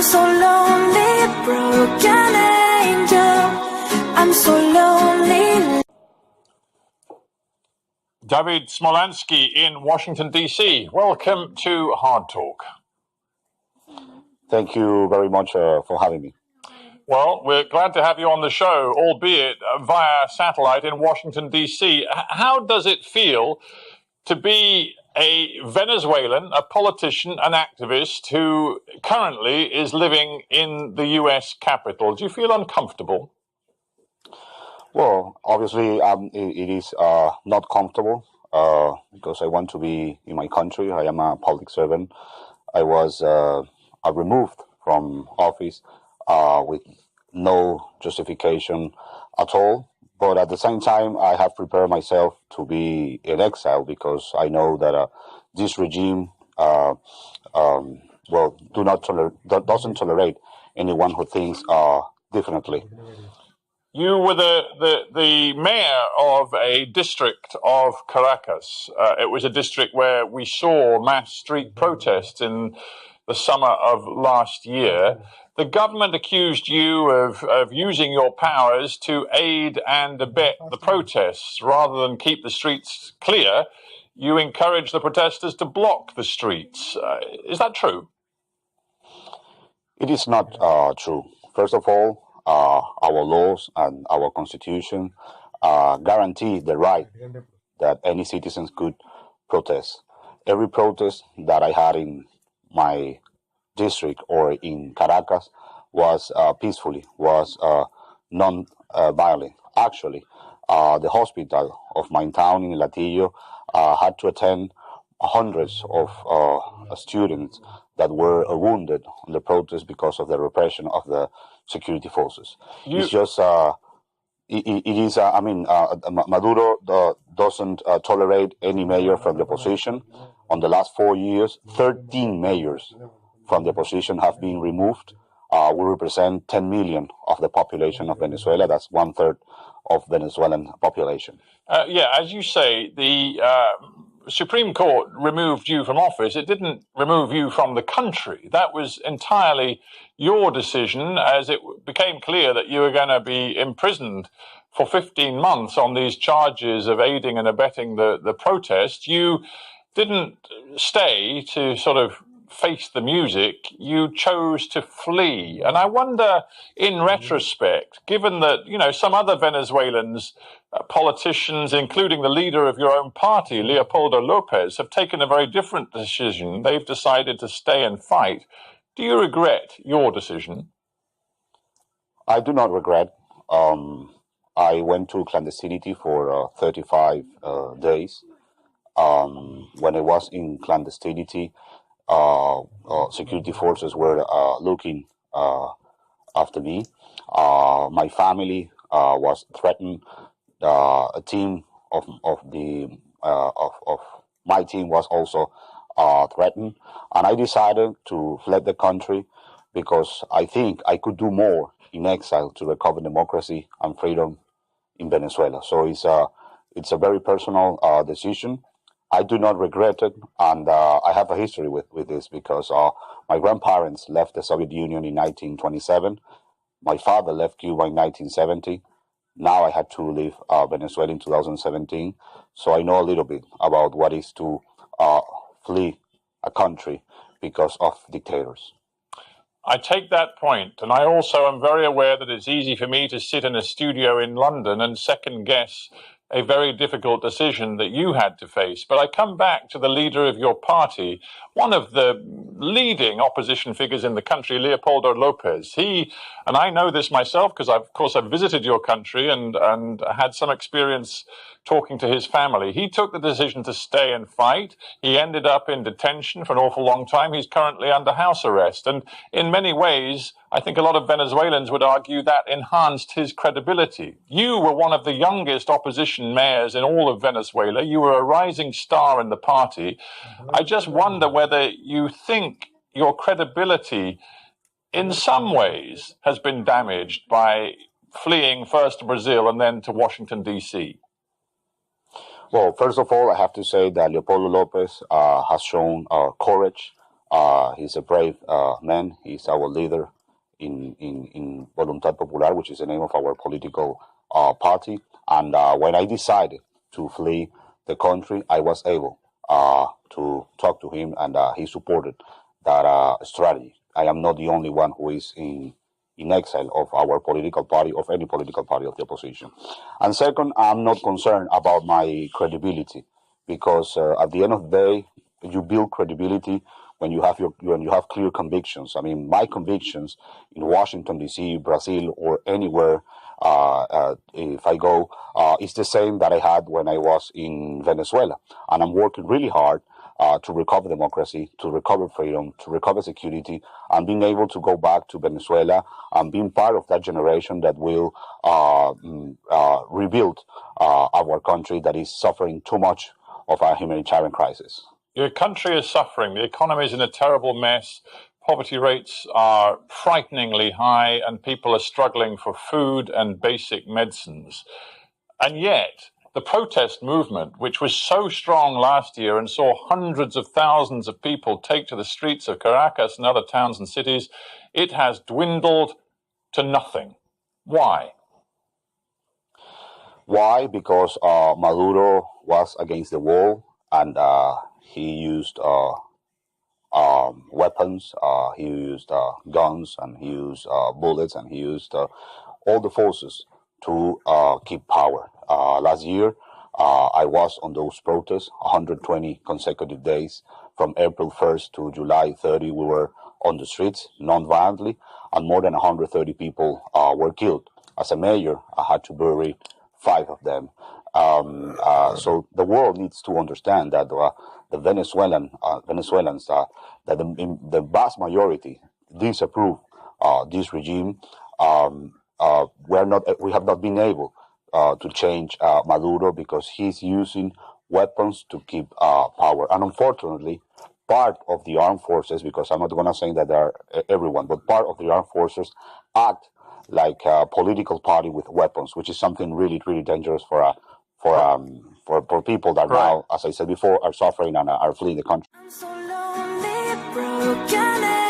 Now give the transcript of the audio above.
so lonely, broken angel. I'm so lonely. David Smolansky in Washington, D.C. Welcome to Hardtalk. Thank you very much for having me. Well, we're glad to have you on the show, albeit via satellite in Washington, D.C. How does it feel to be a Venezuelan, a politician, an activist who currently is living in the U.S. Capitol? Do you feel uncomfortable? Well, obviously, it is not comfortable because I want to be in my country. I am a public servant. I was removed from office with no justification at all. But at the same time, I have prepared myself to be in exile because I know that this regime, doesn't tolerate anyone who thinks differently. You were the mayor of a district of Caracas. It was a district where we saw mass street protests in the summer of last year. The government accused you of using your powers to aid and abet the protests. Rather than keep the streets clear, you encouraged the protesters to block the streets. Is that true? It is not true. First of all, our laws and our constitution guarantee the right that any citizens could protest. Every protest that I had in my district or in Caracas was peacefully, was non-violent. Actually, the hospital of my town in Hatillo had to attend hundreds of students that were wounded on the protest because of the repression of the security forces. It's just, Maduro doesn't tolerate any mayor from the opposition. On the last 4 years, 13 mayors from the opposition have been removed. We represent 10 million of the population of Venezuela. That's 1/3 of Venezuelan population. As you say, the Supreme Court removed you from office. It didn't remove you from the country. That was entirely your decision, as it became clear that you were going to be imprisoned for 15 months on these charges of aiding and abetting the protest. You didn't stay to sort of face the music. You chose to flee. And I wonder, in retrospect, given that, some other Venezuelans, politicians, including the leader of your own party, Leopoldo Lopez, have taken a very different decision. They've decided to stay and fight. Do you regret your decision? I do not regret. I went to clandestinity for 35 days. When I was in clandestinity, security forces were looking after me. My family was threatened. A team of my team was also threatened, and I decided to flee the country because I think I could do more in exile to recover democracy and freedom in Venezuela. So it's a very personal decision. I do not regret it, and I have a history with this because my grandparents left the Soviet Union in 1927. My father left Cuba in 1970. Now I had to leave Venezuela in 2017, so I know a little bit about what it is to flee a country because of dictators. I take that point, and I also am very aware that it's easy for me to sit in a studio in London and second guess a very difficult decision that you had to face. But I come back to the leader of your party, one of the leading opposition figures in the country, Leopoldo Lopez. He, and I know this myself because I've visited your country and had some experience talking to his family. He took the decision to stay and fight. He ended up in detention for an awful long time. He's currently under house arrest. And in many ways, I think a lot of Venezuelans would argue that enhanced his credibility. You were one of the youngest opposition mayors in all of Venezuela. You were a rising star in the party. I just wonder whether you think your credibility in some ways has been damaged by fleeing first to Brazil and then to Washington, D.C. Well, first of all, I have to say that Leopoldo Lopez has shown courage He's a brave man. He's our leader in Voluntad Popular, which is the name of our political party. And when I decided to flee the country, I was able to talk to him, and he supported that strategy. I am not the only one who is in exile of our political party, of any political party of the opposition. And second, I'm not concerned about my credibility, because at the end of the day, you build credibility when you have clear convictions. I mean, my convictions in Washington D.C., Brazil, or anywhere if I go, is the same that I had when I was in Venezuela, and I'm working really hard to recover democracy, to recover freedom, to recover security, and being able to go back to Venezuela and being part of that generation that will rebuild our country that is suffering too much of a humanitarian crisis. Your country is suffering. The economy is in a terrible mess. Poverty rates are frighteningly high, and people are struggling for food and basic medicines. And yet, the protest movement, which was so strong last year and saw hundreds of thousands of people take to the streets of Caracas and other towns and cities, it has dwindled to nothing. Why? Why? Because Maduro was against the wall, and he used weapons, he used guns, and he used bullets, and he used all the forces to keep power. Last year, I was on those protests, 120 consecutive days. From April 1st to July 30, we were on the streets, non-violently, and more than 130 people were killed. As a mayor, I had to bury 5 of them. So the world needs to understand that the Venezuelans, that the vast majority disapprove this regime. We have not been able to change Maduro, because he's using weapons to keep power. And unfortunately, part of the armed forces, because I'm not going to say that they're everyone, but part of the armed forces act like a political party with weapons, which is something really, really dangerous for people that now, as I said before, are suffering and are fleeing the country. I'm so lonely, broken.